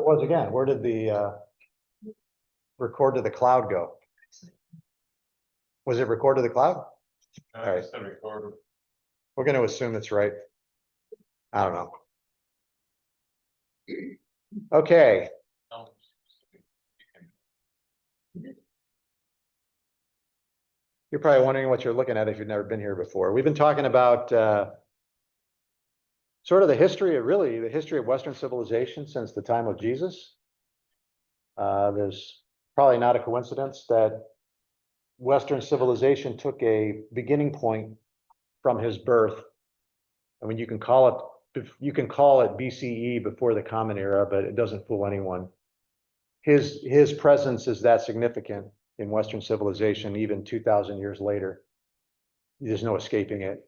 it was again. Where did the record to the cloud go? Was it record to the cloud? All right. We're going to assume it's right. I don't know. Okay. You're probably wondering what you're looking at if you've never been here before. We've been talking about sort of the history of Western civilization since the time of Jesus. There's probably not a coincidence that Western civilization took a beginning point from his birth. I mean, you can call it BCE, before the Common Era, but it doesn't fool anyone. His presence is that significant in Western civilization, even 2,000 years later. There's no escaping it.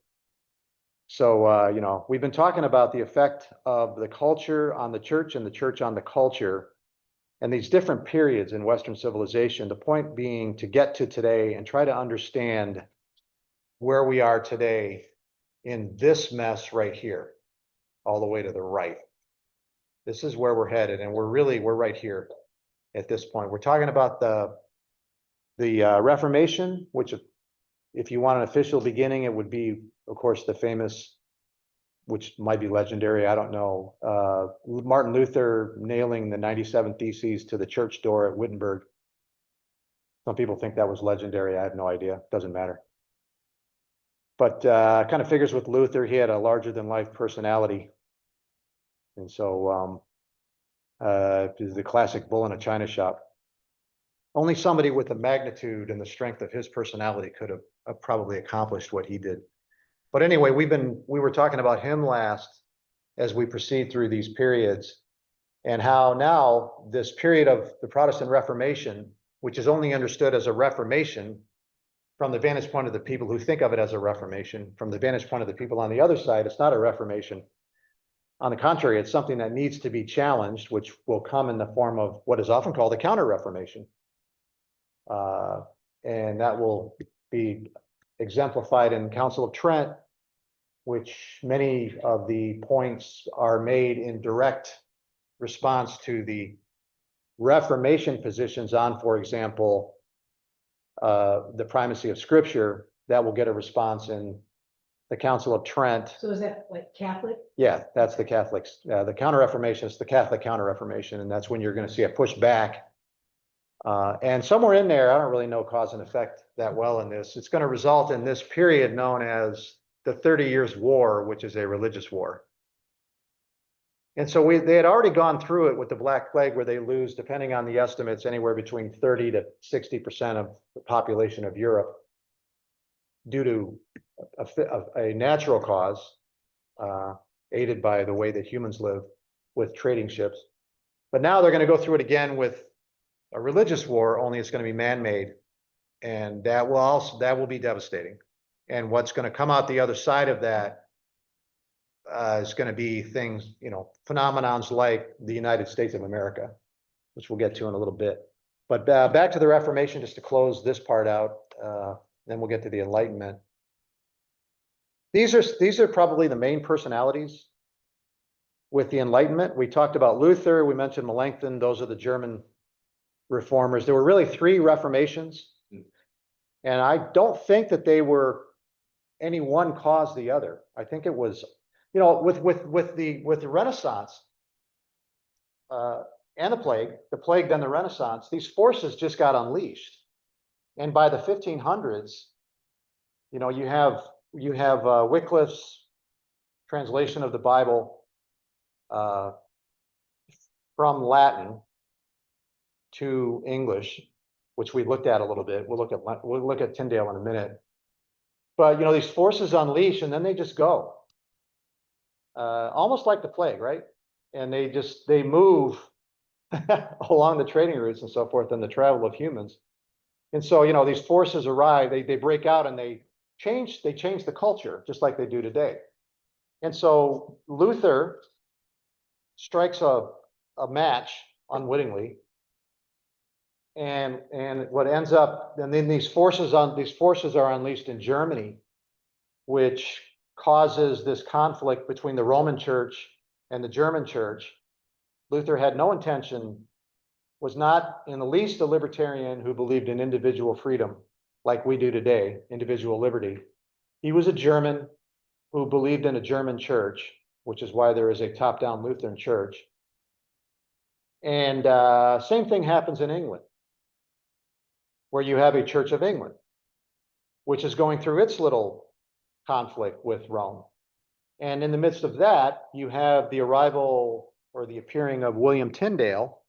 So, you know, we've been talking about the effect of the culture on the church and the church on the culture, and these different periods in Western civilization. The point being to get to today and try to understand where we are today in this mess right here, all the way to the right. This is where we're headed, and we're right here at this point. We're talking about the Reformation, which, if you want an official beginning, it would be, of course, the famous, which might be legendary, I don't know, Martin Luther nailing the 97 Theses to the church door at Wittenberg. Some people think that was legendary. I have no idea. Doesn't matter. But kind of figures with Luther, he had a larger than life personality. And so the classic bull in a china shop. Only somebody with the magnitude and the strength of his personality could have probably accomplished what he did. But anyway, we were talking about him last as we proceed through these periods, and how now this period of the Protestant Reformation, which is only understood as a reformation from the vantage point of the people who think of it as a reformation, from the vantage point of the people on the other side, it's not a reformation. On the contrary, it's something that needs to be challenged, which will come in the form of what is often called a counter-reformation. And that will be exemplified in Council of Trent, which many of the points are made in direct response to the Reformation positions on, for example, the primacy of Scripture. That will get a response in the Council of Trent. So is that like Catholic? Yeah, that's the Catholics. The Counter-Reformation is the Catholic Counter-Reformation, and that's when you're going to see a pushback. And somewhere in there, I don't really know cause and effect that well in this. It's going to result in this period known as the 30 Years' War, which is a religious war. And so they had already gone through it with the Black Plague, where they lose, depending on the estimates, anywhere between 30 to 60% of the population of Europe due to a natural cause, aided by the way that humans live with trading ships. But now they're going to go through it again with a religious war, only it's going to be man-made, and that will be devastating. And what's going to come out the other side of that is going to be things, you know, phenomenons like the United States of America, which we'll get to in a little bit. But back to the Reformation, just to close this part out, then we'll get to the Enlightenment. These are probably the main personalities with the Enlightenment. We talked about Luther, we mentioned Melanchthon, those are the German reformers. There were really 3 Reformations, and I don't think that they were any one caused the other. I think it was, you know, with the Renaissance and the plague, then the Renaissance, these forces just got unleashed. And by the 1500s, you know, you have Wycliffe's translation of the Bible from Latin to English, which we looked at a little bit. We'll look at Tyndale in a minute. But you know, these forces unleash, and then they just go, almost like the plague, right? And they move along the trading routes and so forth, and the travel of humans. And so, you know, these forces arrive, they break out, and they change the culture, just like they do today. And so Luther strikes a match unwittingly, and what ends up, and then these forces are unleashed in Germany, which causes this conflict between the Roman Church and the German Church. Luther had no intention, was not in the least a libertarian who believed in individual freedom like we do today, individual liberty. He was a German who believed in a German church, which is why there is a top-down Lutheran church. And same thing happens in England, where you have a Church of England, which is going through its little conflict with Rome. And in the midst of that, you have the arrival or the appearing of William Tyndale,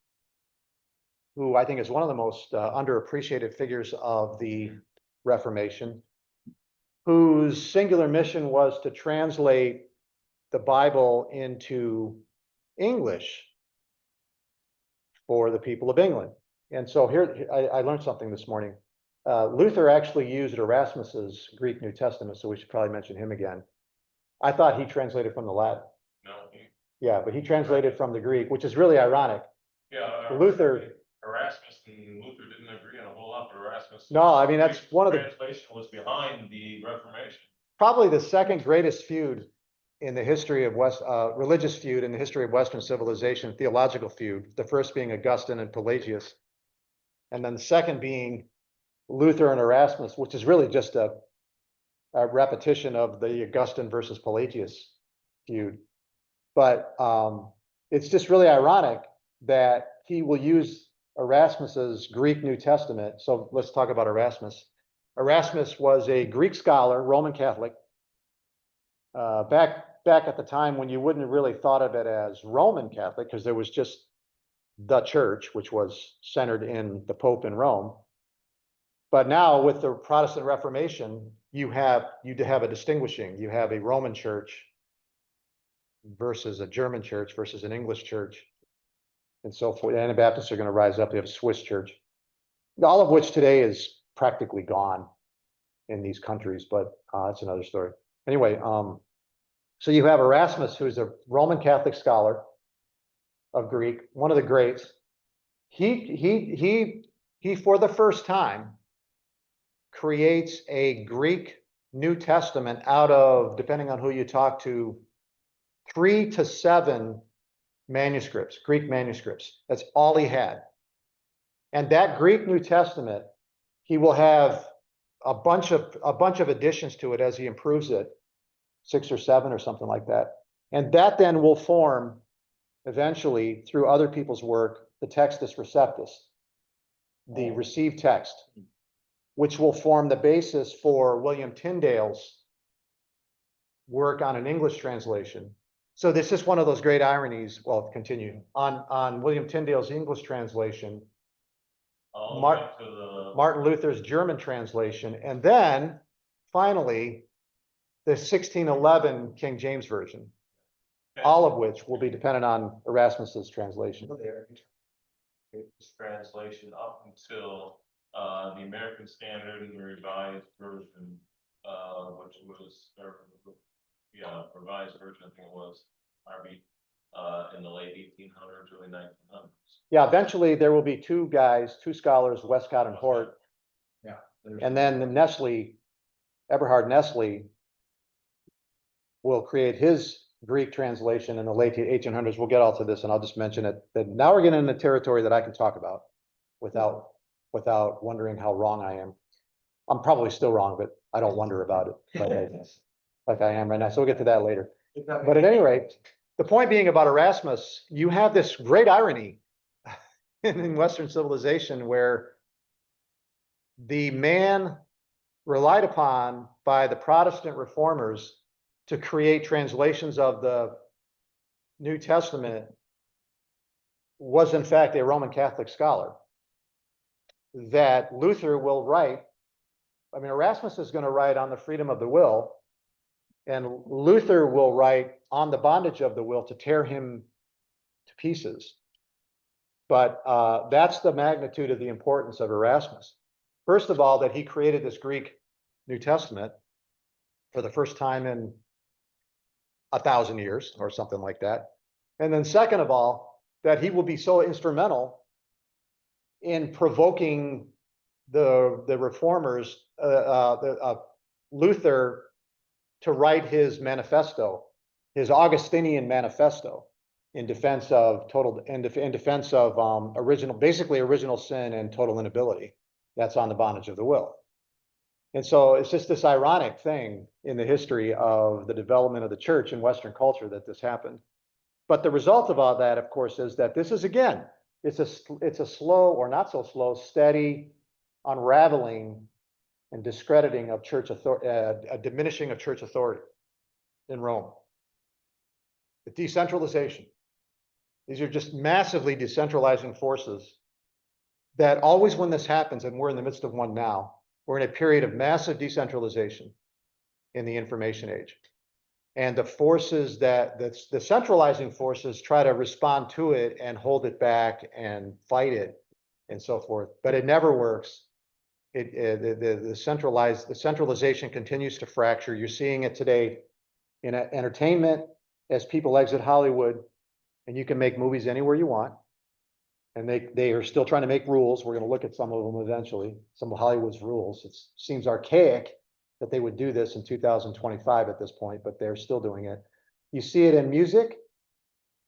who I think is one of the most underappreciated figures of the Reformation, whose singular mission was to translate the Bible into English for the people of England. And so here, I learned something this morning. Luther actually used Erasmus's Greek New Testament, so we should probably mention him again. I thought he translated from the Latin. No, Yeah, but he translated from the Greek, which is really ironic. yeah. Luther, Erasmus and Luther didn't agree on a whole lot, but Erasmus. no, I mean, that's one of the, Translation was behind the Reformation. probably the second greatest feud in the history of religious feud in the history of Western civilization, theological feud. The first being Augustine and Pelagius. And then the second being Luther and Erasmus, which is really just a repetition of the Augustine versus Pelagius feud. But it's just really ironic that he will use Erasmus's Greek New Testament. So let's talk about Erasmus. Erasmus was a Greek scholar, Roman Catholic, back at the time when you wouldn't have really thought of it as Roman Catholic, because there was just the church, which was centered in the Pope in Rome. But now with the Protestant Reformation, you have a distinguishing. You have a Roman church versus a German church versus an English church, and so forth. The Anabaptists are going to rise up. They have a Swiss church, all of which today is practically gone in these countries, but it's another story. Anyway, so you have Erasmus, who's a Roman Catholic scholar of Greek, one of the greats. He for the first time creates a Greek New Testament out of, depending on who you talk to, 3 to 7 manuscripts, Greek manuscripts. That's all he had. And that Greek New Testament, he will have a bunch of additions to it as he improves it, 6 or 7 or something like that. And that then will form eventually through other people's work, the Textus Receptus, the received text, which will form the basis for William Tyndale's work on an English translation. So this is one of those great ironies. Well, continue on William Tyndale's English translation, Martin Luther's German translation, and then finally the 1611 King James Version, all of which will be dependent on Erasmus's translation. This translation up until the American Standard and the Revised Version, which was, Revised Version, I think it was, RB, in the late 1800s, early 1900s. Yeah, eventually there will be two scholars, Westcott and Hort. Yeah. And then Eberhard Nestle will create his Greek translation in the late 1800s. We'll get all to this, and I'll just mention it. That now we're getting into territory that I can talk about without wondering how wrong I am. I'm probably still wrong, but I don't wonder about it like I am right now. So we'll get to that later. But at any rate, the point being about Erasmus, you have this great irony in Western civilization where the man relied upon by the Protestant reformers to create translations of the New Testament was in fact a Roman Catholic scholar that Luther will write. I mean, Erasmus is going to write on the freedom of the will, and Luther will write on the bondage of the will to tear him to pieces. But that's the magnitude of the importance of Erasmus. First of all, that he created this Greek New Testament for the first time in 1,000 years or something like that. And then second of all, that he will be so instrumental in provoking the reformers, Luther, to write his manifesto, his Augustinian manifesto, in defense of basically original sin and total inability. That's on the bondage of the will. And so it's just this ironic thing in the history of the development of the church in Western culture that this happened. But the result of all that, of course, is that this is, again, it's a slow, or not so slow, steady unraveling and discrediting of church authority, a diminishing of church authority in Rome. The decentralization. These are just massively decentralizing forces that always, when this happens, and we're in the midst of one now, we're in a period of massive decentralization in the information age. And the forces the centralizing forces try to respond to it and hold it back and fight it and so forth, but it never works. The centralization continues to fracture. You're seeing it today in entertainment as people exit Hollywood, and you can make movies anywhere you want. And they are still trying to make rules. We're going to look at some of them eventually, some of Hollywood's rules. It seems archaic that they would do this in 2025 at this point, but they're still doing it. You see it in music,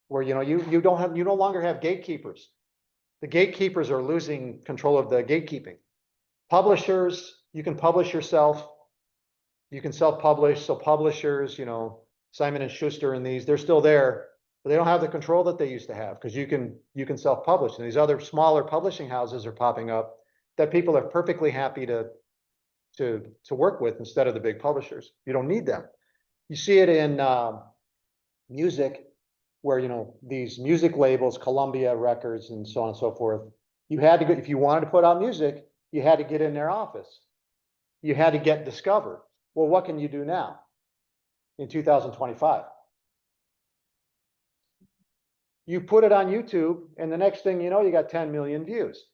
where you no longer have gatekeepers. The gatekeepers are losing control of the gatekeeping. Publishers, you can publish yourself. You can self-publish. So publishers, Simon and Schuster and these, they're still there, but they don't have the control that they used to have, because you can self-publish. And these other smaller publishing houses are popping up that people are perfectly happy to work with instead of the big publishers. You don't need them. You see it in music, where these music labels, Columbia Records and so on and so forth, you had to go, if you wanted to put out music, you had to get in their office. You had to get discovered. Well, what can you do now in 2025? You put it on YouTube, and the next thing you know, you got 10 million views.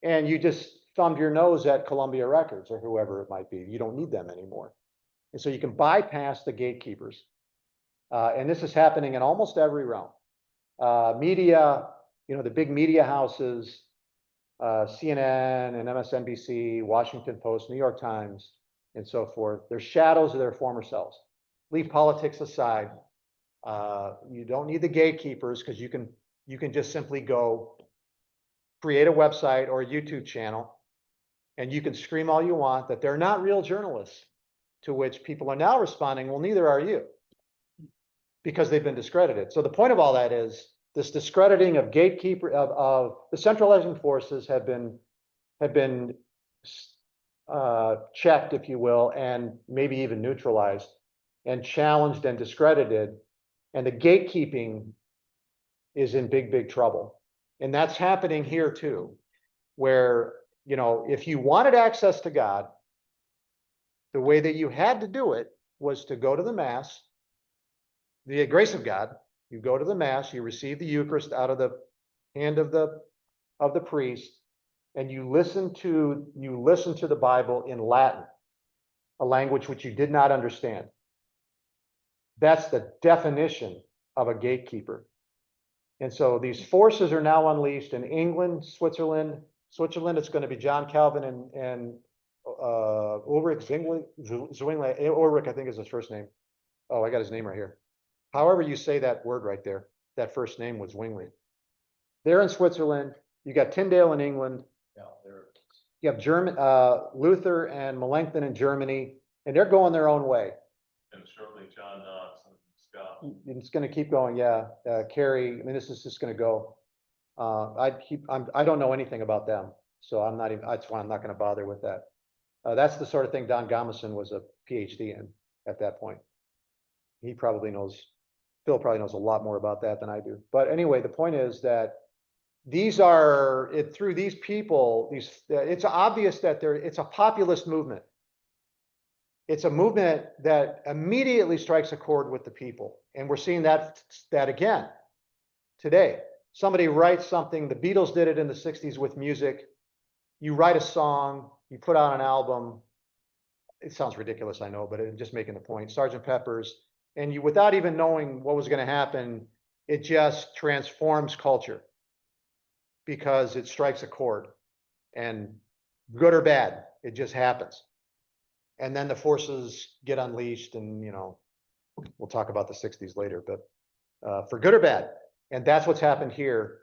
And you just thumbed your nose at Columbia Records or whoever it might be. You don't need them anymore. And so you can bypass the gatekeepers. And this is happening in almost every realm. Media, the big media houses, CNN and MSNBC, Washington Post, New York Times, and so forth. They're shadows of their former selves. Leave politics aside. You don't need the gatekeepers, because you can just simply go create a website or a YouTube channel, and you can scream all you want that they're not real journalists, to which people are now responding, well, neither are you, because they've been discredited. So the point of all that is this discrediting of of the centralizing forces have been checked, if you will, and maybe even neutralized and challenged and discredited. And the gatekeeping is in big, big trouble. And that's happening here too, where, if you wanted access to God, the way that you had to do it was to go to the Mass, the grace of God. You go to the Mass, you receive the Eucharist out of the hand of the priest, and you listen to the Bible in Latin, a language which you did not understand. That's the definition of a gatekeeper. And so these forces are now unleashed in England, Switzerland, it's going to be John Calvin and Ulrich Zwingli. Ulrich, I think, is his first name. Oh, I got his name right here. However you say that word right there, that first name was Zwingli. They're in Switzerland. You got Tyndale in England. Yeah, You have Luther and Melanchthon in Germany, and they're going their own way. and shortly John Knox and Scott. It's going to keep going, yeah. Carrie, this is just going to go. I don't know anything about them, so that's why I'm not going to bother with that. That's the sort of thing Don Gomison was a PhD in at that point. Phil probably knows a lot more about that than I do. But anyway, the point is that through these people, it's obvious that it's a populist movement. It's a movement that immediately strikes a chord with the people. And we're seeing that again today. Somebody writes something, the Beatles did it in the 60s with music. You write a song, you put out an album. It sounds ridiculous, I know, but I'm just making the point. Sgt. Pepper's, and you, without even knowing what was going to happen, it just transforms culture because it strikes a chord, and good or bad, it just happens. And then the forces get unleashed, and we'll talk about the 60s later, but for good or bad. And that's what's happened here.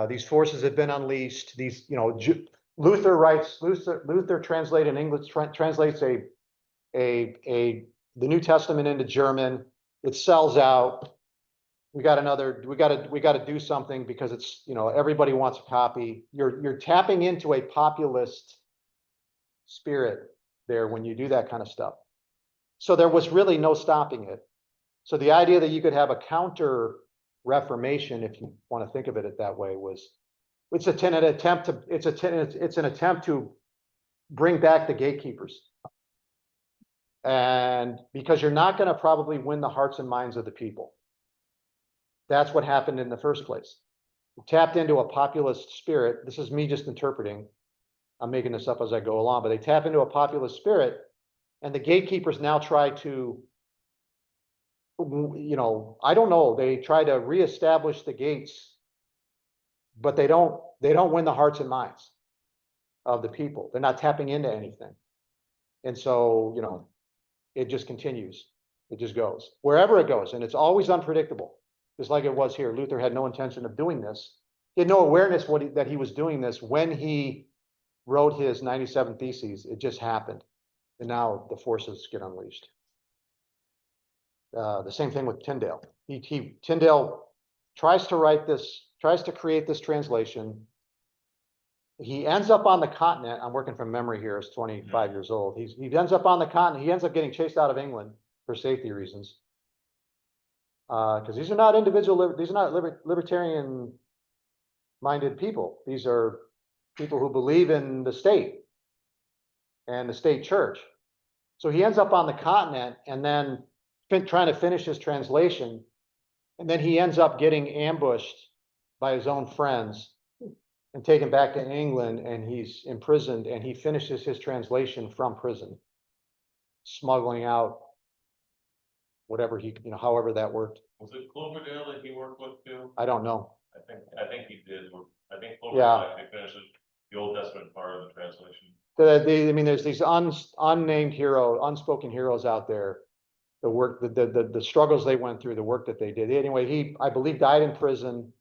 These forces have been unleashed. These, Luther translated in English, translates the New Testament into German. It sells out. We got to do something because it's, everybody wants a copy. You're tapping into a populist spirit there when you do that kind of stuff. So there was really no stopping it. So the idea that you could have a counter Reformation, if you want to think of it that way, it's an attempt to bring back the gatekeepers. And because you're not going to probably win the hearts and minds of the people. That's what happened in the first place. We tapped into a populist spirit. This is me just interpreting. I'm making this up as I go along, but they tap into a populist spirit, and the gatekeepers now try to, I don't know, they try to reestablish the gates, but they don't win the hearts and minds of the people. They're not tapping into anything. And so, it just continues. It just goes wherever it goes, and it's always unpredictable. Just like it was here. Luther had no intention of doing this. He had no awareness that he was doing this when he wrote his 97 Theses. It just happened. And now the forces get unleashed. The same thing with Tyndale. Tyndale tries to create this translation. He ends up on the continent. I'm working from memory here. He's 25 years old. He ends up on the continent. He ends up getting chased out of England for safety reasons. Because these are not libertarian-minded people. These are people who believe in the state and the state church. So he ends up on the continent and then trying to finish his translation. And then he ends up getting ambushed by his own friends and taken back to England, and he's imprisoned, and he finishes his translation from prison, smuggling out whatever however that worked. Was it Cloverdale that he worked with too? I don't know. I think he did. I think Cloverdale actually finishes the Old Testament part of the translation. There's these unnamed unspoken heroes out there. The work, the struggles they went through, the work that they did. Anyway, he, I believe, died in prison.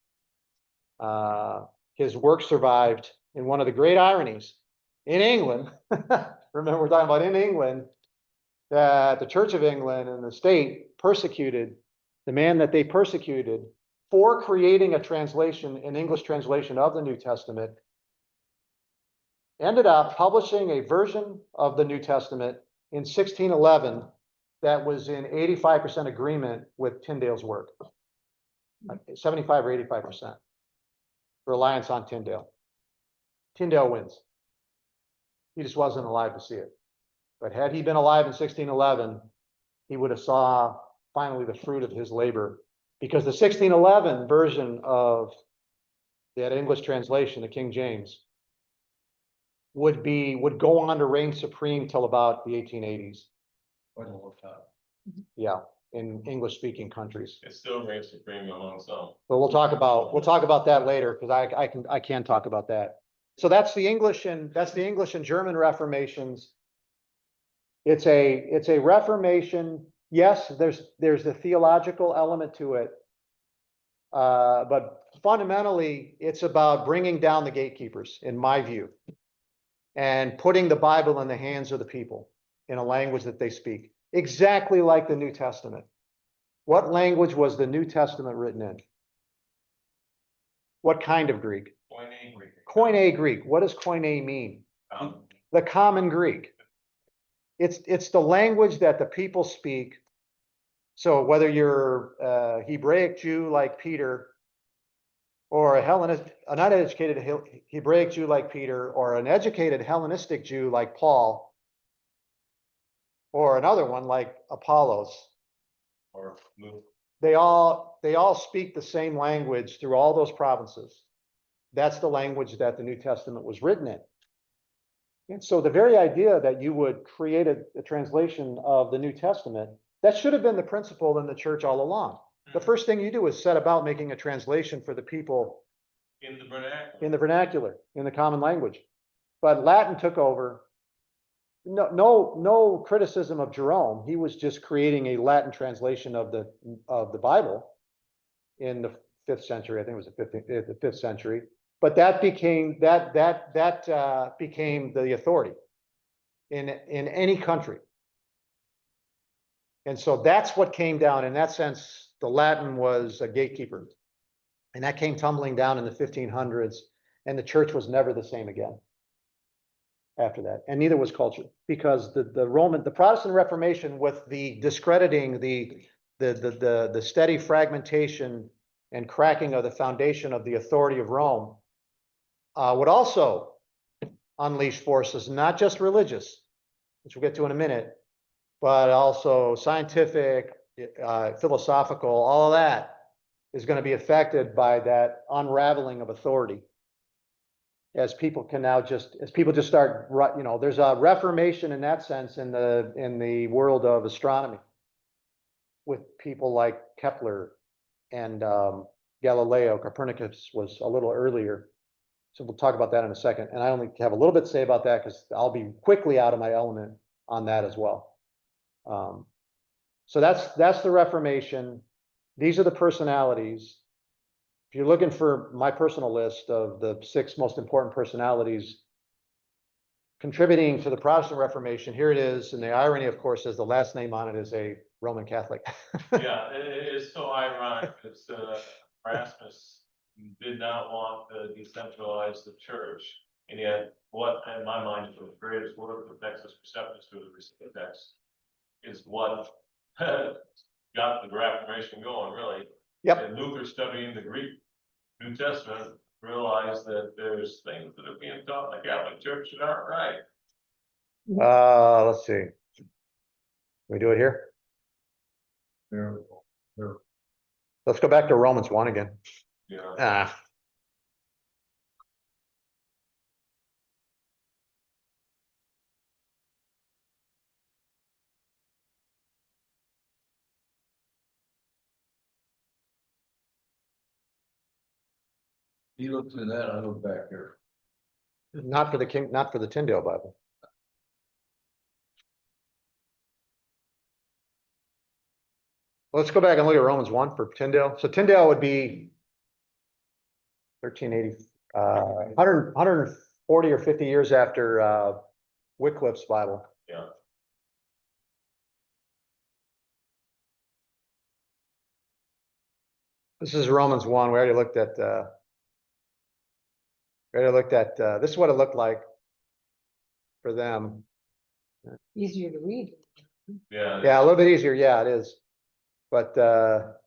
His work survived. In one of the great ironies in England, remember we're talking about in England, that the Church of England and the state persecuted the man that they persecuted for creating an English translation of the New Testament, ended up publishing a version of the New Testament in 1611 that was in 85% agreement with Tyndale's work, 75 or 85%. Reliance on Tyndale. Tyndale wins. He just wasn't alive to see it. But had he been alive in 1611, he would have saw finally the fruit of his labor, because the 1611 version of that English translation, the King James, would go on to reign supreme till about the 1880s. Yeah, in English-speaking countries. It still reigns supreme among some. But we'll talk about that later, because I can talk about that. So that's the English and German Reformations. It's a Reformation. Yes, there's the theological element to it, but fundamentally, it's about bringing down the gatekeepers, in my view, and putting the Bible in the hands of the people in a language that they speak, exactly like the New Testament. What language was the New Testament written in? What kind of Greek? Koine Greek. Koine Greek. What does Koine mean? The common Greek. It's the language that the people speak. So whether you're a Hebraic Jew like Peter, or an uneducated Hebraic Jew like Peter, or an educated Hellenistic Jew like Paul, or another one like Apollos, Or Luke. they all speak the same language through all those provinces. That's the language that the New Testament was written in. And so the very idea that you would create a translation of the New Testament, that should have been the principle in the church all along. The first thing you do is set about making a translation for the people In the vernacular. in the vernacular, in the common language. But Latin took over. No criticism of Jerome. He was just creating a Latin translation of the Bible. in the 5th century. I think it was the 5th century. But that became became the authority in any country. And so that's what came down. In that sense, the Latin was a gatekeeper. And that came tumbling down in the 1500s, and the church was never the same again after that. And neither was culture, because the Protestant Reformation, with the discrediting, the steady fragmentation and cracking of the foundation of the authority of Rome, would also unleash forces, not just religious, which we'll get to in a minute, but also scientific, philosophical, all of that is going to be affected by that unraveling of authority. As people just start, there's a reformation in that sense in the world of astronomy, with people like Kepler and Galileo. Copernicus was a little earlier. So we'll talk about that in a second. And I only have a little bit to say about that because I'll be quickly out of my element on that as well. So that's the Reformation. These are the personalities. If you're looking for my personal list of the 6 most important personalities contributing to the Protestant Reformation, here it is. And the irony, of course, is the last name on it is a Roman Catholic. Yeah, it is so ironic because Erasmus did not want to decentralize the church. And yet, what in my mind is the greatest work of Textus Preceptus through the recent text is what got the Reformation going, really. Yep. And Luther, studying the Greek New Testament, realized that there's things that are being taught in the Catholic Church that aren't right. Let's see. Can we do it here? Yeah. Let's go back to Romans 1 again. Yeah. You look through that, I look back here. Not for the Tyndale Bible. Let's go back and look at Romans 1 for Tyndale. So Tyndale would be 1380, 140 or 50 years after Wycliffe's Bible. Yeah. This is Romans 1. We already looked at this is what it looked like for them. Easier to read. Yeah. Yeah, a little bit easier. Yeah, it is. But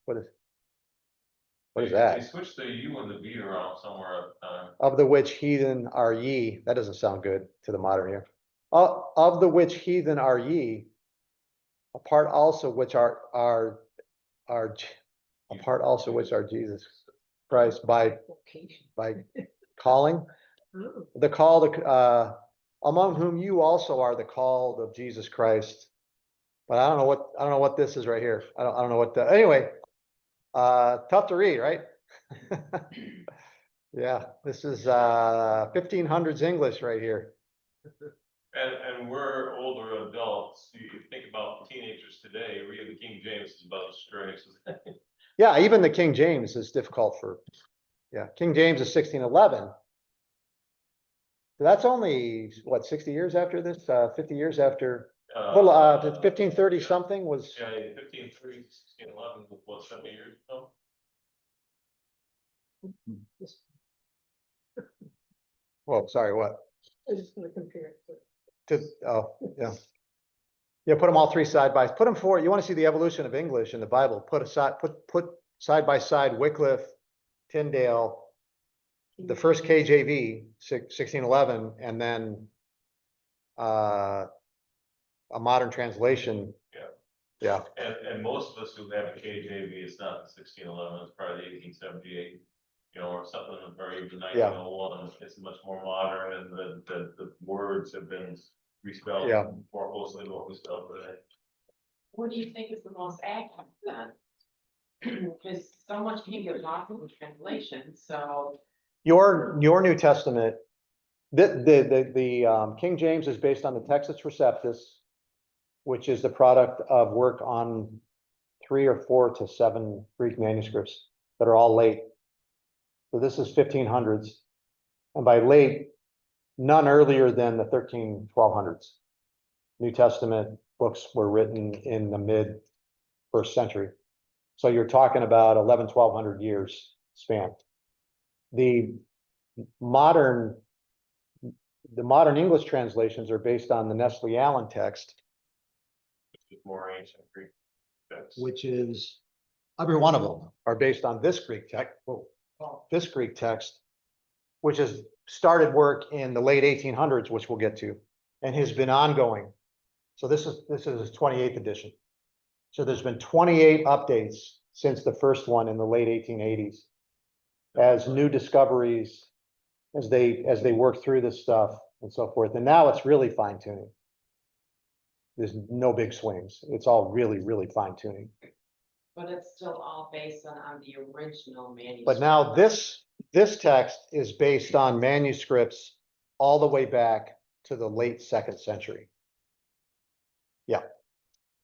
what is They that? switched the U and the V around somewhere at the time. Of the which heathen are ye? That doesn't sound good to the modern ear. Of the which heathen are ye? Apart also which are apart also which are Jesus Christ by calling Oh. the called, among whom you also are the called of Jesus Christ. But I don't know what this is right here. I don't know what anyway, tough to read, right? Yeah, this is 1500s English right here. And we're older adults. You think about teenagers today, reading the King James is about as strange as Yeah, even the King James is difficult for, King James is 1611. That's only, what, 60 years after this, 50 years after, well, 1530 something was, Yeah, 1530, 1611, what, 70 years ago? well, sorry, what? I was just gonna compare it Yeah. Yeah, put them all 3 side by, put them 4, you want to see the evolution of English in the Bible, put side by side Wycliffe, Tyndale, the first KJV, 1611, and then a modern translation. Yeah. And most of us who have a KJV, it's not the 1611, it's probably the 1878, or something very even 1901. It's much more modern, and the words have been respelled more closely than what we spell today. What do you think is the most accurate then? Because so much can get lost in translation, so. Your New Testament, the King James is based on the Textus Receptus, which is the product of work on 3 or 4 to 7 Greek manuscripts. that are all late. So this is 1500s. And by late, none earlier than the 1200s. New Testament books were written in the mid first century. So you're talking about 1200 years span. The modern English translations are based on the Nestle Allen text, Which is more ancient Greek. That's which is, every one of them are based on this Greek text, this Greek text, which has started work in the late 1800s, which we'll get to, and has been ongoing. So this is his 28th edition. So there's been 28 updates since the first one in the late 1880s, as new discoveries, as they work through this stuff and so forth. And now it's really fine tuning. There's no big swings. It's all really, really fine tuning. But it's still all based on the original manuscript. But now this text is based on manuscripts all the way back to the late 2nd century.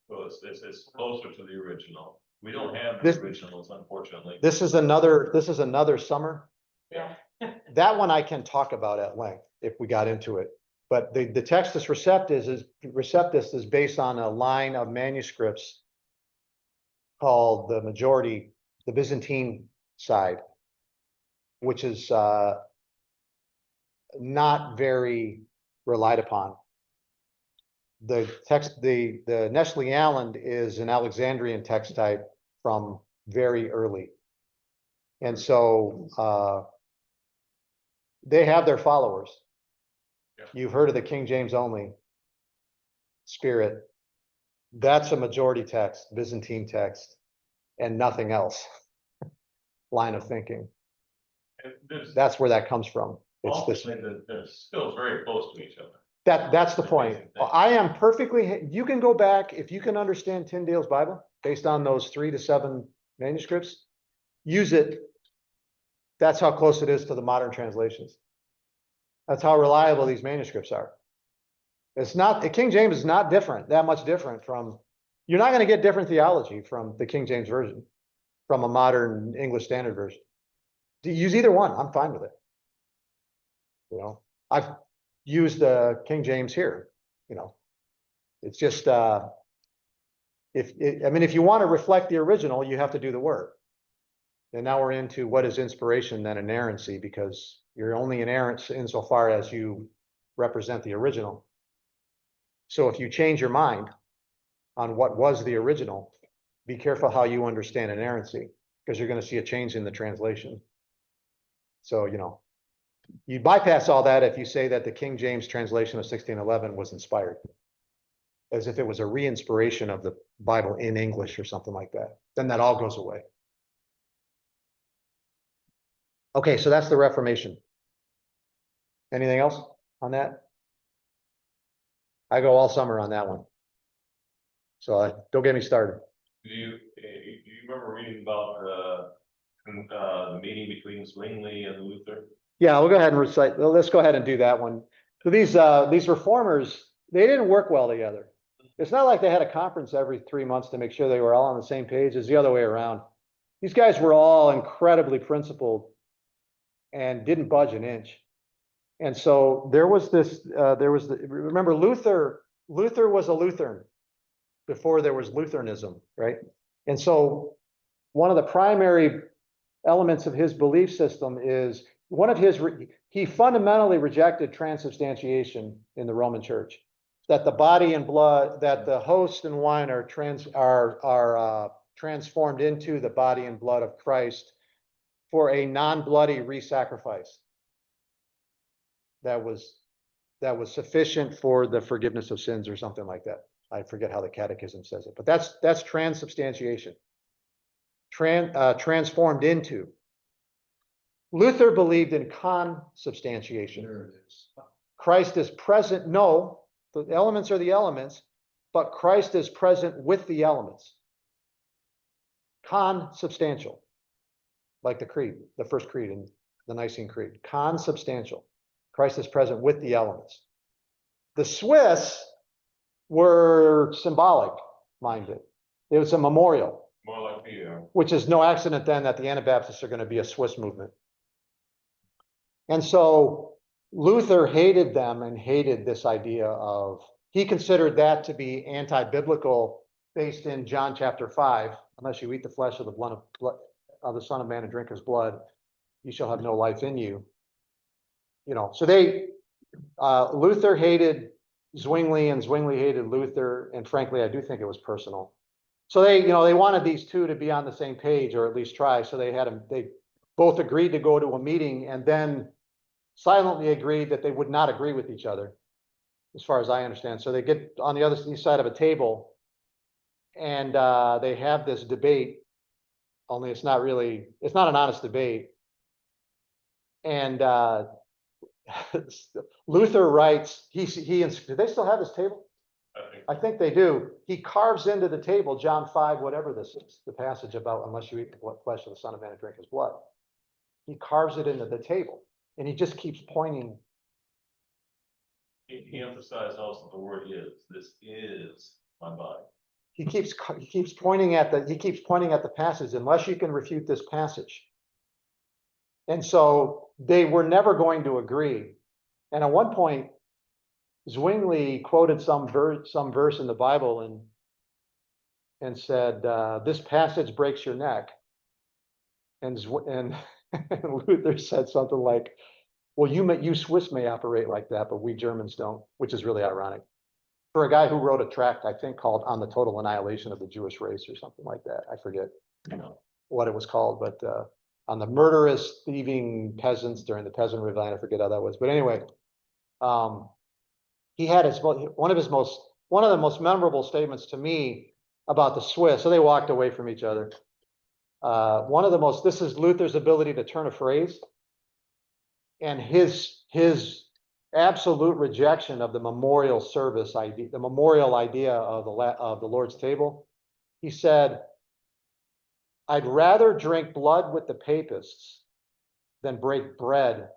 So it's closer to the original. We don't have This- the originals, unfortunately. This is another summer. Yeah. That one I can talk about at length if we got into it. But the Textus Receptus is based on a line of manuscripts called the majority, the Byzantine side, which is not very relied upon. The Nestle Allen is an Alexandrian text type from very early. And so they have their followers. Yeah. You've heard of the King James only spirit. That's a majority text, Byzantine text, and nothing else. Line of thinking. And there's That's where that comes from. It's this. ultimately, they're still very close to each other. That's the point. Amazing thing. I am perfectly, you can go back, if you can understand Tyndale's Bible, based on those 3 to 7 manuscripts, use it. That's how close it is to the modern translations. That's how reliable these manuscripts are. It's not, the King James is not different, that much different from, you're not gonna get different theology from the King James Version, from a modern English Standard Version. Use either one, I'm fine with it. You know, I've used the King James here, you know. It's just, I mean, if you want to reflect the original, you have to do the work. And now we're into what is inspiration then inerrancy, because you're only inerrant insofar as you represent the original. So if you change your mind on what was the original, be careful how you understand inerrancy, because you're going to see a change in the translation. So, you know, you bypass all that if you say that the King James translation of 1611 was inspired, as if it was a re-inspiration of the Bible in English or something like that. Then that all goes away. Okay, so that's the Reformation. Anything else on that? I go all summer on that one. So don't get me started. Do you remember reading about the meeting between Zwingli and Luther? Yeah, we'll go ahead and recite. Well, let's go ahead and do that one. So these reformers, they didn't work well together. It's not like they had a conference every 3 months to make sure they were all on the same page. It's the other way around. These guys were all incredibly principled and didn't budge an inch. And so there was this, remember Luther was a Lutheran before there was Lutheranism, right? And so one of the primary elements of his belief system is he fundamentally rejected transubstantiation in the Roman Church, that the body and blood, that the host and wine are transformed into the body and blood of Christ for a non-bloody re-sacrifice that was sufficient for the forgiveness of sins or something like that. I forget how the Catechism says it, but that's transubstantiation. Transformed into. Luther believed in consubstantiation. There it is. Christ is present. No, the elements are the elements, but Christ is present with the elements. Consubstantial, like the creed, the first creed in the Nicene Creed. Consubstantial. Christ is present with the elements. The Swiss were symbolic minded. It was a memorial. More like me, which is no accident then that the Anabaptists are going to be a Swiss movement. And so Luther hated them and hated this idea of, he considered that to be anti-biblical based in John chapter 5, unless you eat the flesh of the blood of the Son of Man and drink his blood, you shall have no life in you. You know, so Luther hated Zwingli and Zwingli hated Luther, and frankly, I do think it was personal. So they wanted these two to be on the same page, or at least try, so they both agreed to go to a meeting and then silently agreed that they would not agree with each other, as far as I understand. So they get on the other side of a table and they have this debate, only it's not an honest debate. And Luther writes, do they still have this table? I think they do. He carves into the table, John 5, whatever this is, the passage about unless you eat the flesh of the Son of Man and drink his blood. He carves it into the table and he just keeps pointing. He emphasized also the word is, this is my body. He keeps pointing at the passage, unless you can refute this passage. And so they were never going to agree. And at one point, Zwingli quoted some verse in the Bible and said, this passage breaks your neck. And Luther said something like, well, you Swiss may operate like that, but we Germans don't, which is really ironic. For a guy who wrote a tract, I think, called On the Total Annihilation of the Jewish Race or something like that. I forget what it was called, but on the murderous, thieving peasants during the Peasant Rebellion, I forget how that was. But anyway, he had one of the most memorable statements to me about the Swiss. So they walked away from each other. This is Luther's ability to turn a phrase, and his absolute rejection of the memorial service idea, the memorial idea of the Lord's table. He said, I'd rather drink blood with the papists than break bread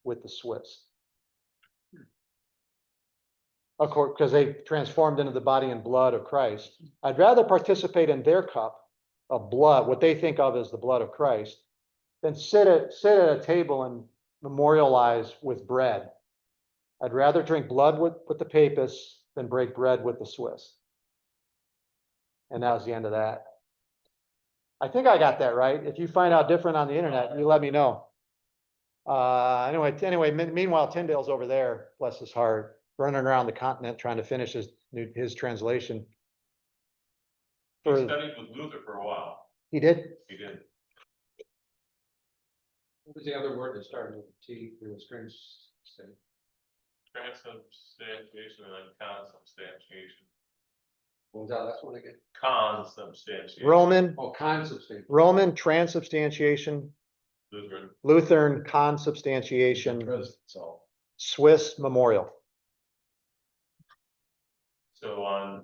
with the Swiss. Of course, because they transformed into the body and blood of Christ. I'd rather participate in their cup of blood, what they think of as the blood of Christ, than sit at a table and memorialize with bread. I'd rather drink blood with the papists than break bread with the Swiss. And that was the end of that. I think I got that right. If you find out different on the internet, you let me know. Anyway, meanwhile, Tyndale's over there, bless his heart, running around the continent trying to finish his translation. He studied with Luther for a while. He did? He did. What was the other word that started with T? It was strange. Transubstantiation and consubstantiation. What was that last one again? Consubstantiation. Roman transubstantiation, Lutheran consubstantiation, So Swiss memorial. So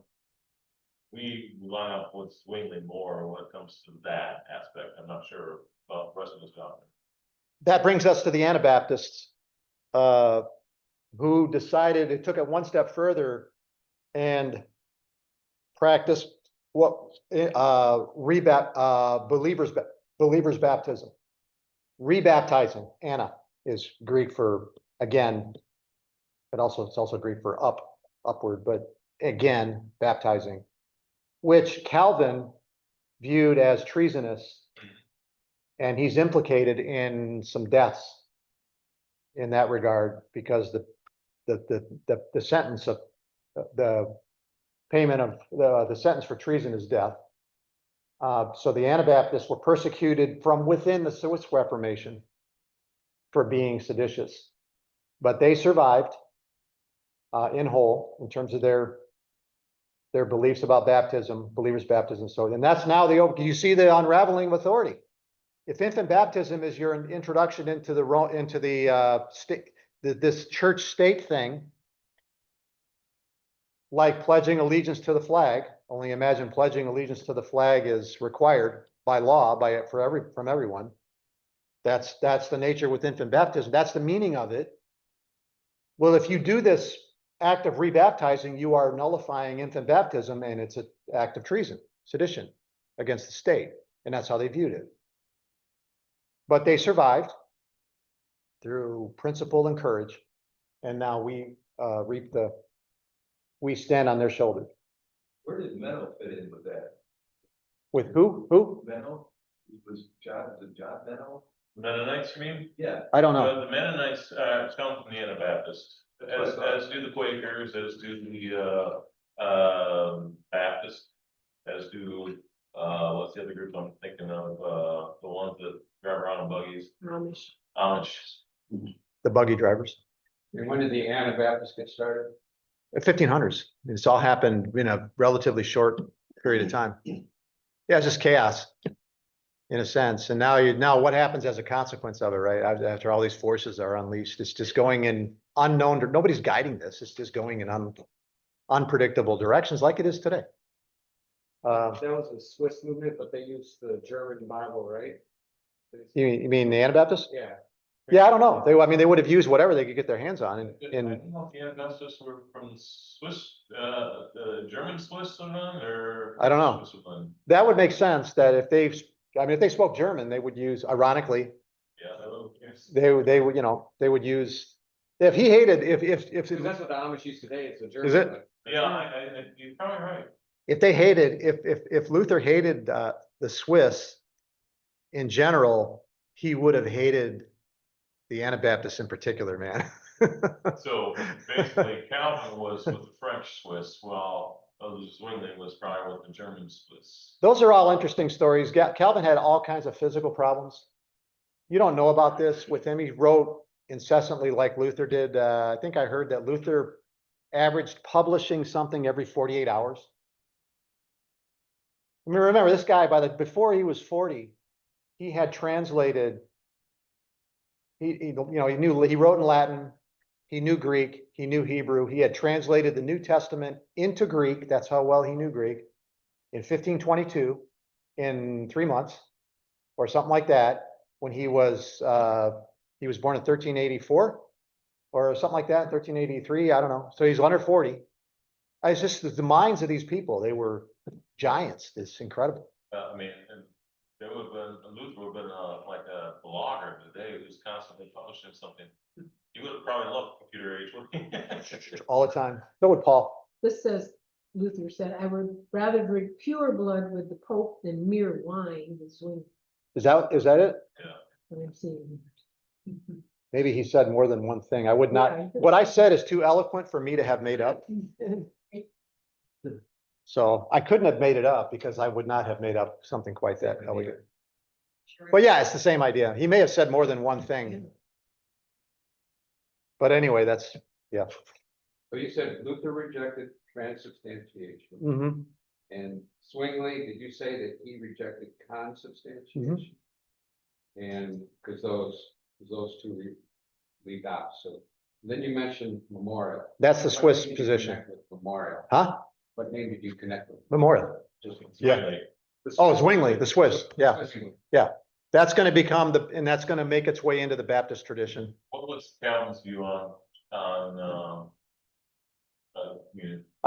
we line up with Zwingli more when it comes to that aspect. I'm not sure about the rest of his doctrine. That brings us to the Anabaptists, who decided, it took it one step further and practiced believers baptism. Rebaptizing. Anna is Greek for again, but it's also Greek for upward, but again, baptizing, which Calvin viewed as treasonous, and he's implicated in some deaths in that regard, because the sentence of the payment of the sentence for treason is death. So the Anabaptists were persecuted from within the Swiss Reformation for being seditious, but they survived in whole in terms of their beliefs about baptism, believers' baptism. So, and that's now you see the unraveling of authority. If infant baptism is your introduction into this church state thing, like pledging allegiance to the flag, only imagine pledging allegiance to the flag is required by law from everyone. That's the nature with infant baptism. That's the meaning of it. Well, if you do this act of rebaptizing, you are nullifying infant baptism, and it's an act of treason, sedition. against the state, and that's how they viewed it. But they survived through principle and courage, and now we we stand on their shoulders. Where did Menno fit in with that? With who? Who? Menno? It was John Menno? Mennonites, you mean? Yeah. I don't know. The Mennonites, come from the Anabaptists, as do the Quakers, as do the, Baptists, as do, what's the other group I'm thinking of, the ones that drive around in buggies, Amish. Amish. The buggy drivers. And when did the Anabaptists get started? 1500s. It's all happened in a relatively short period of time. Yeah, it's just chaos in a sense. And now what happens as a consequence of it, right? After all these forces are unleashed, it's just going in unknown, nobody's guiding this. It's just going in unpredictable directions like it is today. That was a Swiss movement, but they used the German Bible, right? You mean the Anabaptists? Yeah. Yeah, I don't know. They would have used whatever they could get their hands on I in don't know if the Anabaptists were from Swiss, the German Switzerland or. I don't know. Switzerland. that would make sense that if they spoke German, they would use, ironically, Yeah, that would, yes. they would, they would use, if he hated, if Because that's what the Amish use today, it's a German. Is it? like- Yeah, you're probably right. if they hated, if Luther hated the Swiss in general, he would have hated the Anabaptists in particular, man. So basically Calvin was with the French Swiss, while Zwingli was probably with the German Swiss. Those are all interesting stories. Calvin had all kinds of physical problems. You don't know about this with him. He wrote incessantly like Luther did. I think I heard that Luther averaged publishing something every 48 hours. I mean, remember this guy before he was 40, he had translated. He wrote in Latin, he knew Greek, he knew Hebrew, he had translated the New Testament into Greek. That's how well he knew Greek in 1522 in 3 months or something like that. When he was born in 1384 or something like that, 1383. I don't know. So he's under 40. It's just the minds of these people. They were giants. It's incredible. I mean, and there would have been, Luther would have been like a blogger today who's constantly publishing something. He would have probably loved computer age, wouldn't he? All the time. So would Paul. This says, Luther said, I would rather drink pure blood with the Pope than mere wine with Zwingli. Is that it? What I'm seeing. Maybe he said more than one thing. I would Yeah. not, what I said is too eloquent for me to have made up. So I couldn't have made it up because I would not have made up something quite that elegant. But yeah, it's the same idea. He may have said more than one thing. But anyway, that's, yeah. So you said Luther rejected transubstantiation, Mhm. and Zwingli, did you say that he rejected consubstantiation? And because those two lead out, so then you mentioned memorial. That's the What Swiss name did you position. connect with Memorial. Huh? What name did you connect with? Memorial. Just Yeah. Zwingli. Oh, Zwingli, the Swiss. Yeah. Zwingli. That's going to become and that's going to make its way into the Baptist tradition. What was Calvin's view on, I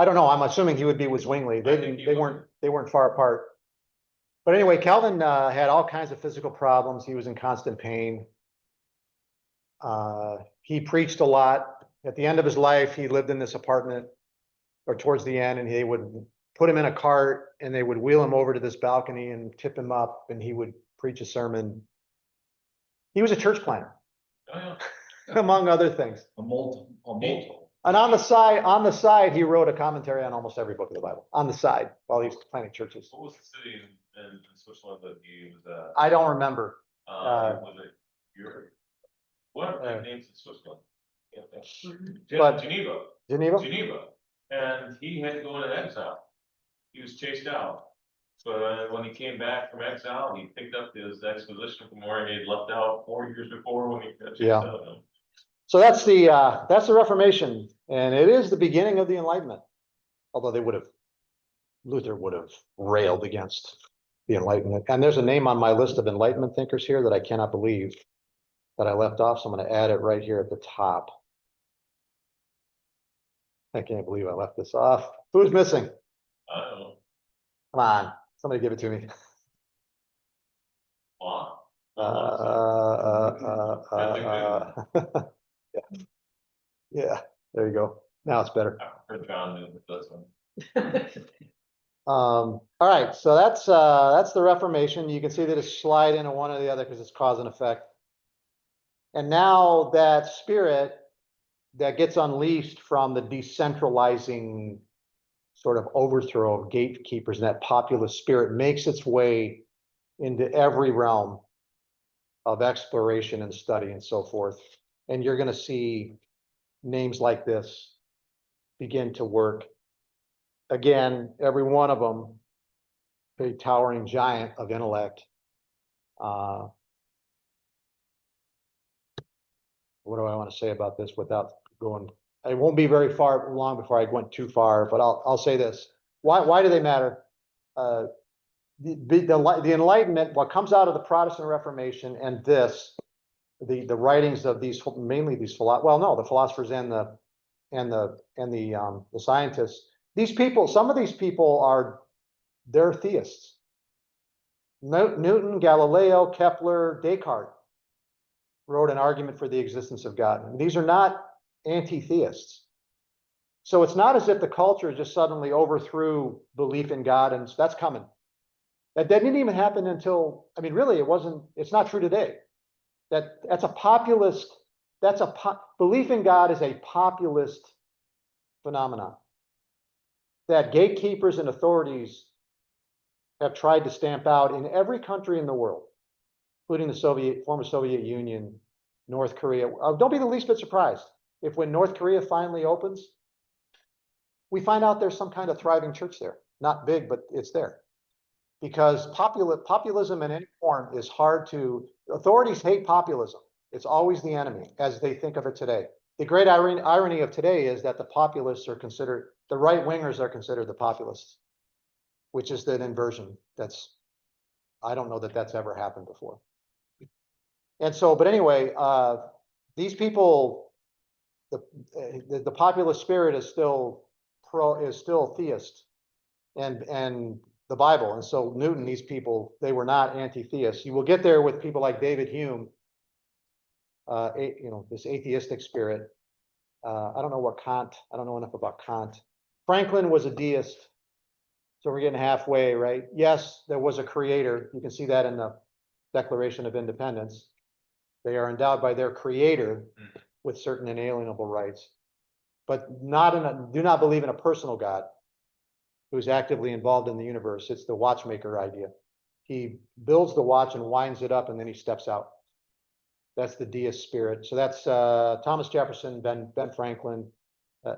don't know. I'm assuming he would be with Zwingli. I think he They would. weren't far apart. But anyway, Calvin had all kinds of physical problems. He was in constant pain. He preached a lot. At the end of his life, he lived in this apartment, or towards the end, and they would put him in a cart and they would wheel him over to this balcony and tip him up, and he would preach a sermon. He was a church planter, oh, yeah. among other things. A multiple. And on the side, he wrote a commentary on almost every book of the Bible, on the side, while he was planting churches. What was the city in Switzerland that he was at? I don't remember. Was it Europe? What are the names in Switzerland? Can't think. But- Geneva. Geneva? And he had to go into exile. He was chased out. But when he came back from exile, he picked up his exposition from where he had left out 4 years before when he got chased Yeah. out. So that's the Reformation, and it is the beginning of the Enlightenment. Although Luther would have railed against the Enlightenment. And there's a name on my list of Enlightenment thinkers here that I cannot believe that I left off, so I'm going to add it right here at the top. I can't believe I left this off. Who's missing? I don't know. Come on, Somebody give it to me. Wow. Yeah. Yeah, there you go. Now it's better. For John knew this one. All right, so that's the Reformation. You can see that it's slide into one or the other because it's cause and effect. And now that spirit that gets unleashed from the decentralizing sort of overthrow of gatekeepers and that populist spirit makes its way into every realm of exploration and study and so forth. And you're going to see names like this begin to work. Again, every one of them, a towering giant of intellect. What do I want to say about this without going? It won't be very long before I went too far, but I'll say this. Why do they matter? The Enlightenment, what comes out of the Protestant Reformation and this, the writings of these, mainly these the philosophers and the scientists. These people, some of these people they're theists. Newton, Galileo, Kepler, Descartes wrote an argument for the existence of God. And these are not anti-theists. So it's not as if the culture just suddenly overthrew belief in God, and that's coming. That didn't even happen until, I mean, really, it's not true today. That's a populist, belief in God is a populist phenomenon that gatekeepers and authorities have tried to stamp out in every country in the world, including the former Soviet Union, North Korea. Don't be the least bit surprised if when North Korea finally opens, we find out there's some kind of thriving church there. Not big, but it's there. Because populism in any form is hard to, authorities hate populism. It's always the enemy as they think of it today. The great irony of today is that the populists are considered, the right wingers are considered the populists, which is an inversion. I don't know that that's ever happened before. And so, but anyway, these people, the populist spirit is still theist and the Bible. And so Newton, these people, they were not anti-theists. You will get there with people like David Hume, this atheistic spirit. I don't know enough about Kant. Franklin was a deist. So we're getting halfway, right? Yes, there was a creator. You can see that in the Declaration of Independence. They are endowed by their creator with certain inalienable rights, but do not believe in a personal God who's actively involved in the universe. It's the watchmaker idea. He builds the watch and winds it up, and then he steps out. That's the deist spirit. So that's Thomas Jefferson, Ben Franklin.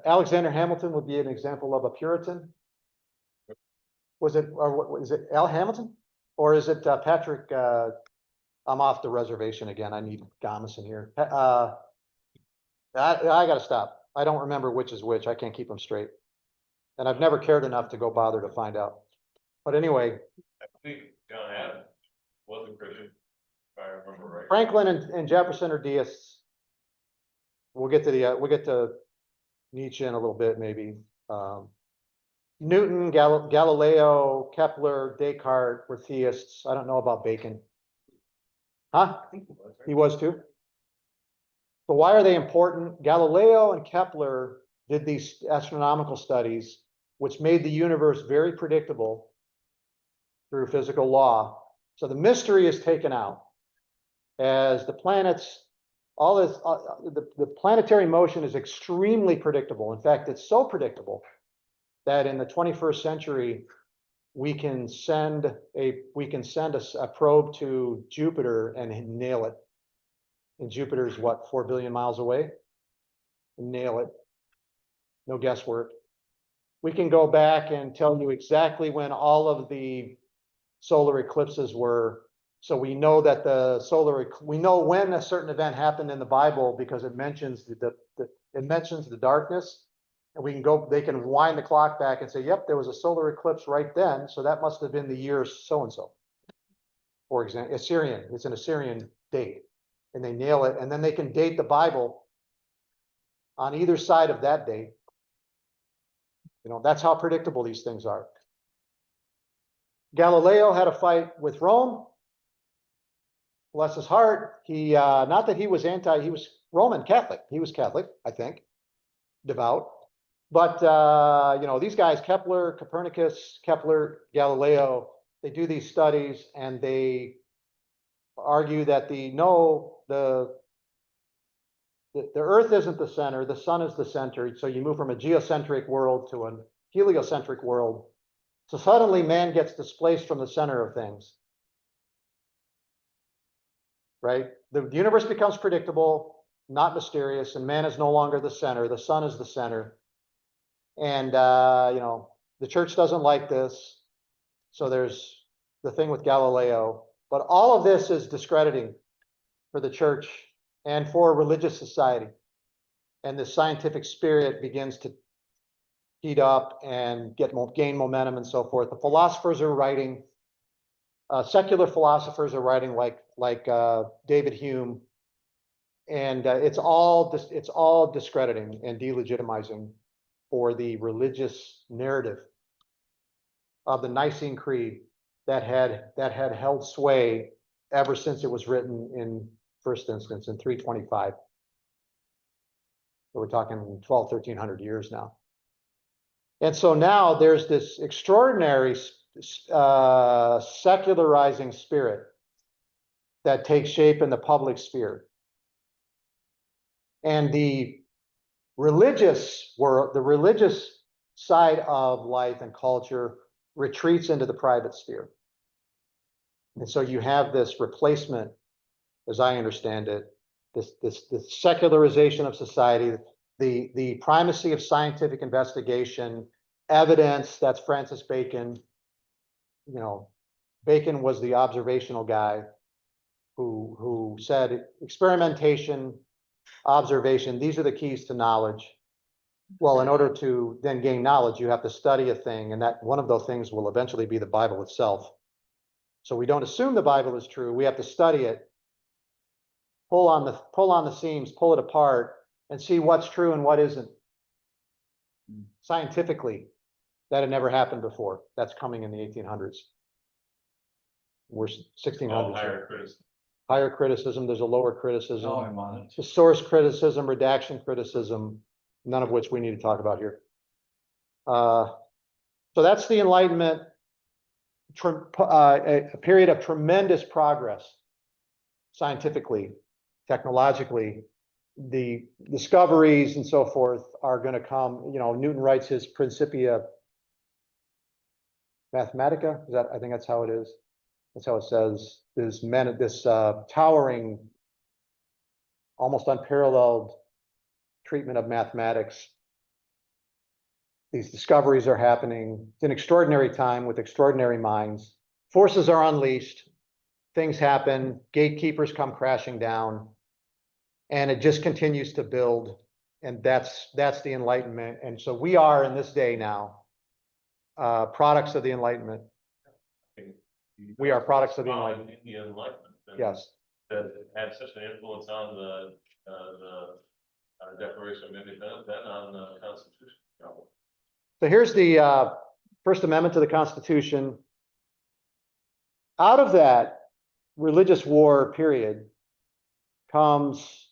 Alexander Hamilton would be an example of a Puritan. Is it Al Hamilton? Or is it Patrick? I'm off the reservation again. I need Gamas in here. I gotta stop. I don't remember which is which. I can't keep them straight. And I've never cared enough to go bother to find out. But anyway, I think John Adams was a Christian, if I remember right. Franklin and Jefferson are deists. We'll get to Nietzsche in a little bit, maybe. Newton, Galileo, Kepler, Descartes were theists. I don't know about Bacon. Huh? I think he was, right? He was too. So why are they important? Galileo and Kepler did these astronomical studies, which made the universe very predictable through physical law. So the mystery is taken out as the planets, the planetary motion is extremely predictable. In fact, it's so predictable that in the 21st century, we can send a probe to Jupiter and nail it. And Jupiter is what, 4 billion miles away? Nail it. No guesswork. We can go back and tell you exactly when all of the solar eclipses were. So we know that we know when a certain event happened in the Bible because it mentions the darkness. And they can wind the clock back and say, yep, there was a solar eclipse right then. So that must have been the year so-and-so. For example, it's an Assyrian date. And they nail it. And then they can date the Bible on either side of that date. That's how predictable these things are. Galileo had a fight with Rome. Bless his heart, he, not that he was he was Roman Catholic, he was Catholic, I think, devout. But, you know, these guys, Kepler, Copernicus, Kepler, Galileo, they do these studies and they argue that the Earth isn't the center, the sun is the center. So you move from a geocentric world to a heliocentric world. So suddenly man gets displaced from the center of things. Right? The universe becomes predictable, not mysterious, and man is no longer the center. The sun is the center. And, you know, the church doesn't like this. So there's the thing with Galileo. But all of this is discrediting for the church and for religious society. And the scientific spirit begins to heat up and gain momentum and so forth. The philosophers are writing, secular philosophers are writing like David Hume. And it's all discrediting and delegitimizing for the religious narrative of the Nicene Creed that had held sway ever since it was written in first instance in 325. So we're talking 1300 years now. And so now there's this extraordinary secularizing spirit that takes shape in the public sphere. And the religious world, the religious side of life and culture retreats into the private sphere. And so you have this replacement, as I understand it, this secularization of society, the primacy of scientific investigation, evidence. That's Francis Bacon. You know, Bacon was the observational guy who said experimentation, observation, these are the keys to knowledge. Well, in order to then gain knowledge, you have to study a thing, and that one of those things will eventually be the Bible itself. So we don't assume the Bible is true. We have to study it, pull on the seams, pull it apart, and see what's true and what isn't. Scientifically, that had never happened before. That's coming in the 1800s. We're 1600s. All higher criticism. Higher criticism, there's a lower criticism. Oh, I'm on it. The source criticism, redaction criticism, none of which we need to talk about here. So that's the Enlightenment, a period of tremendous progress, scientifically, technologically. The discoveries and so forth are going to come. You know, Newton writes his Principia Mathematica. I think that's how it is. That's how it says. This towering, almost unparalleled treatment of mathematics. These discoveries are happening. It's an extraordinary time with extraordinary minds. Forces are unleashed. Things happen. Gatekeepers come crashing down. And it just continues to build. And that's the Enlightenment. And so we are in this day now, products of the Enlightenment. We are products of the Enlightenment. The Enlightenment. Yes. That had such an influence on the Declaration of Independence and on the Constitution. So here's the First Amendment to the Constitution. Out of that religious war period comes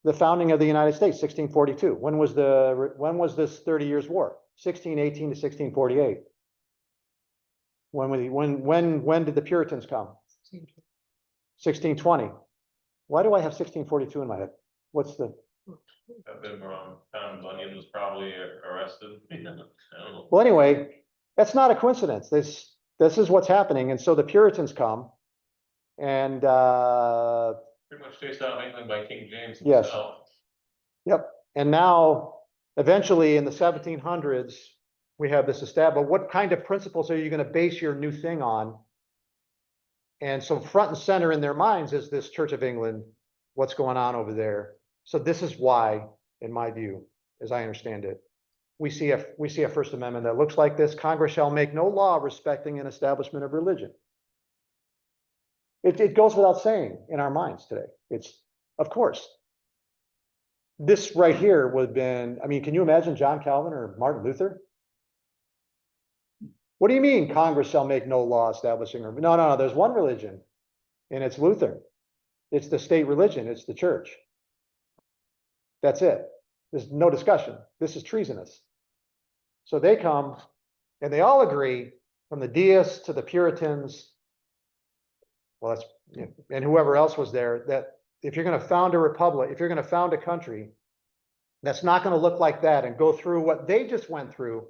the founding of the United States, 1642. When was this 30 Years' War? 1618 to 1648. When did the Puritans come? 1620. Why do I have 1642 in my head? What's the? I've been wrong. Tom Bunyan was probably arrested. I don't know. Well, anyway, that's not a coincidence. This is what's happening. And so the Puritans come and Pretty much chased out of England by King James Yes. himself. yep. And now eventually in the 1700s, we have this established. What kind of principles are you going to base your new thing on? And so front and center in their minds is this Church of England, what's going on over there. So this is why, in my view, as I understand it, we see a First Amendment that looks like this. Congress shall make no law respecting an establishment of religion. It goes without saying in our minds today. It's, of course. This right here would have been, I mean, can you imagine John Calvin or Martin Luther? What do you mean Congress shall make no law establishing? No, there's one religion and it's Lutheran. It's the state religion. It's the church. That's it. There's no discussion. This is treasonous. So they come and they all agree, from the deists to the Puritans, well, that's, and whoever else was there, that if you're going to found a republic, if you're going to found a country, that's not going to look like that and go through what they just went through.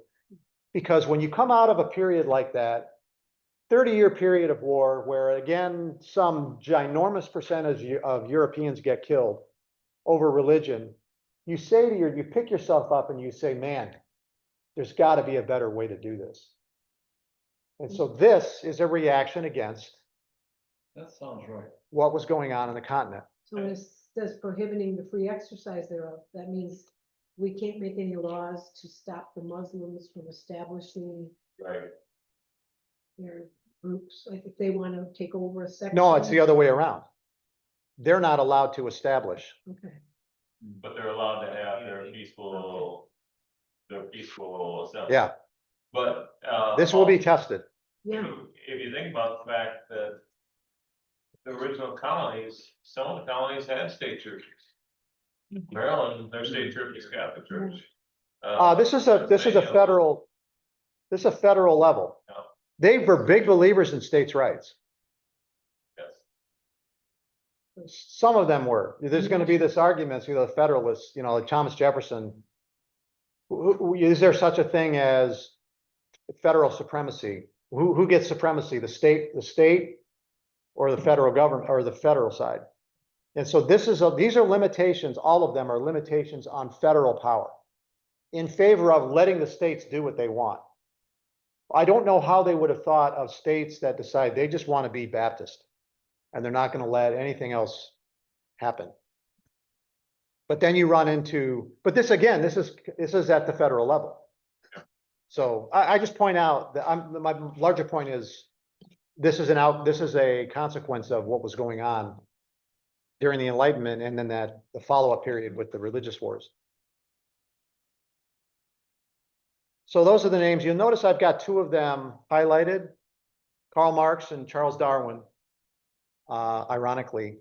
Because when you come out of a period like that, 30-year period of war, where again, some ginormous percentage of Europeans get killed over religion, you pick yourself up and you say, man, there's got to be a better way to do this. And so this is a reaction against That sounds right. what was going on in the continent. So when it says prohibiting the free exercise thereof, that means we can't make any laws to stop the Muslims from establishing Right. their groups, like if they want to take over a section. No, it's the other way around. They're not allowed to establish. Okay, But they're allowed to have their peaceful assembly. Yeah, But, this will be tested. yeah, if you think about the fact that the original colonies, some of the colonies had state churches. Maryland, their state church is Catholic Church. This is a federal level. Yeah. They were big believers in states' rights. Yes. Some of them were. There's going to be this argument, the Federalists, like Thomas Jefferson. Is there such a thing as federal supremacy? Who gets supremacy? The state, or the federal government, or the federal side? And so these are limitations. All of them are limitations on federal power in favor of letting the states do what they want. I don't know how they would have thought of states that decide they just want to be Baptist and they're not going to let anything else happen. But then you run into, but this again, this is at the federal level. So I just point out that my larger point is this is a consequence of what was going on during the Enlightenment and then the follow-up period with the religious wars. So those are the names. You'll notice I've got two of them highlighted, Karl Marx and Charles Darwin, ironically.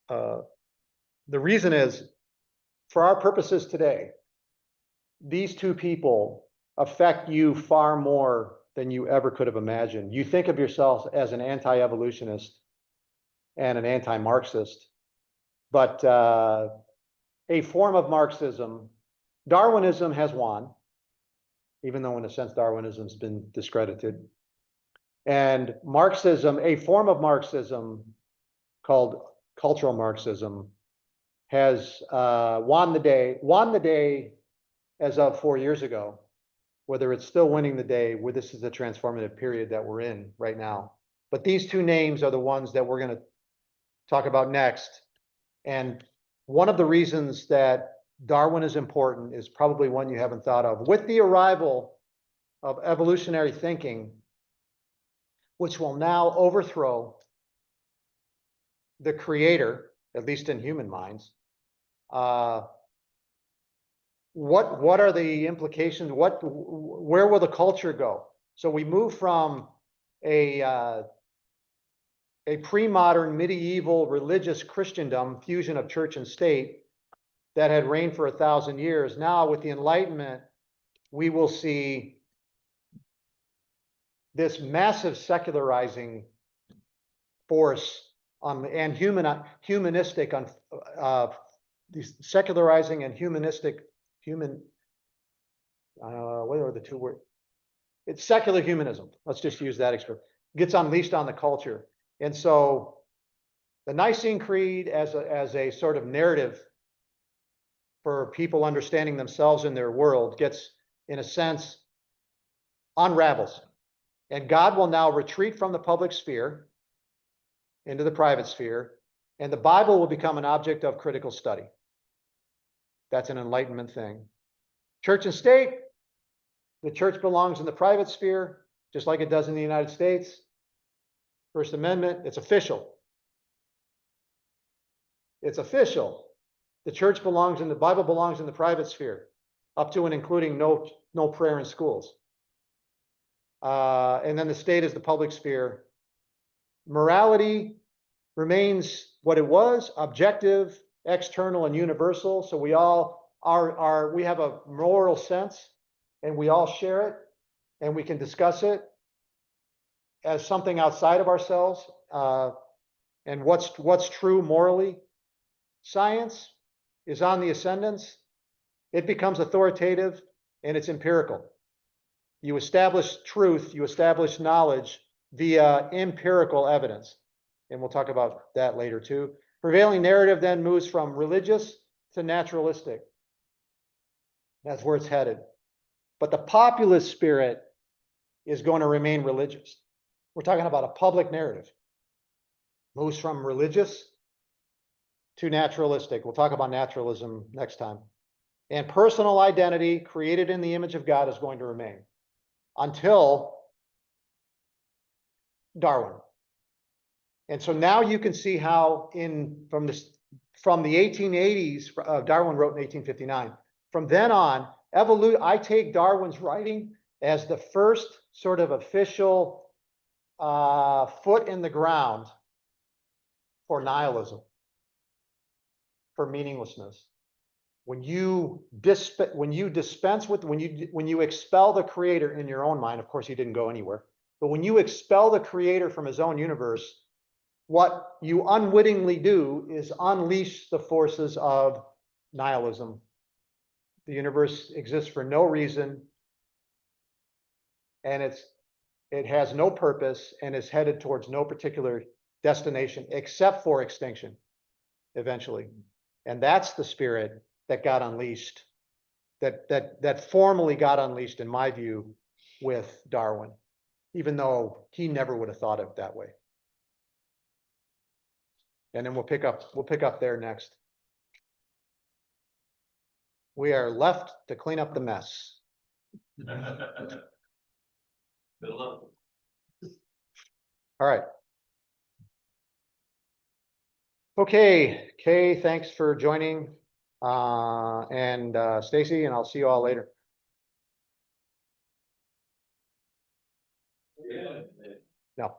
The reason is, for our purposes today, these two people affect you far more than you ever could have imagined. You think of yourself as an anti-evolutionist and an anti-Marxist, but a form of Marxism, Darwinism has won, even though in a sense Darwinism's been discredited. And Marxism, a form of Marxism called cultural Marxism, has won the day as of 4 years ago. Whether it's still winning the day, where this is a transformative period that we're in right now. But these two names are the ones that we're going to talk about next. And one of the reasons that Darwin is important is probably one you haven't thought of. With the arrival of evolutionary thinking, which will now overthrow the creator, at least in human minds, what are the implications? Where will the culture go? So we move from a pre-modern medieval religious Christendom fusion of church and state that had reigned for 1,000 years. Now with the Enlightenment, we will see this massive secularizing force and humanistic these secularizing and humanistic what are the two words? It's secular humanism. Let's just use that expression. Gets unleashed on the culture. And so the Nicene Creed as a sort of narrative for people understanding themselves in their world gets, in a sense, unravels. And God will now retreat from the public sphere into the private sphere, and the Bible will become an object of critical study. That's an Enlightenment thing. Church and state, the church belongs in the private sphere, just like it does in the United States. First Amendment, it's official. It's official. The church belongs the Bible belongs in the private sphere, up to and including no prayer in schools. And then the state is the public sphere. Morality remains what it was, objective, external, and universal. So we all we have a moral sense and we all share it and we can discuss it as something outside of ourselves. And what's true morally. Science is on the ascendance. It becomes authoritative and it's empirical. You establish truth, you establish knowledge via empirical evidence. And we'll talk about that later too. Prevailing narrative then moves from religious to naturalistic. That's where it's headed. But the populist spirit is going to remain religious. We're talking about a public narrative. Moves from religious to naturalistic. We'll talk about naturalism next time. And personal identity created in the image of God is going to remain until Darwin. And so now you can see how from the 1880s, Darwin wrote in 1859. From then on, I take Darwin's writing as the first sort of official foot in the ground for nihilism, for meaninglessness. When you expel the creator in your own mind, of course he didn't go anywhere, but when you expel the creator from his own universe, what you unwittingly do is unleash the forces of nihilism. The universe exists for no reason, and it has no purpose and is headed towards no particular destination except for extinction eventually. And that's the spirit that got unleashed, that formally got unleashed, in my view, with Darwin, even though he never would have thought of it that way. And then we'll pick up there next. We are left to clean up the mess. Good luck. All right. Okay, Kay, thanks for joining. And Stacy, and I'll see you all later. Yeah. No.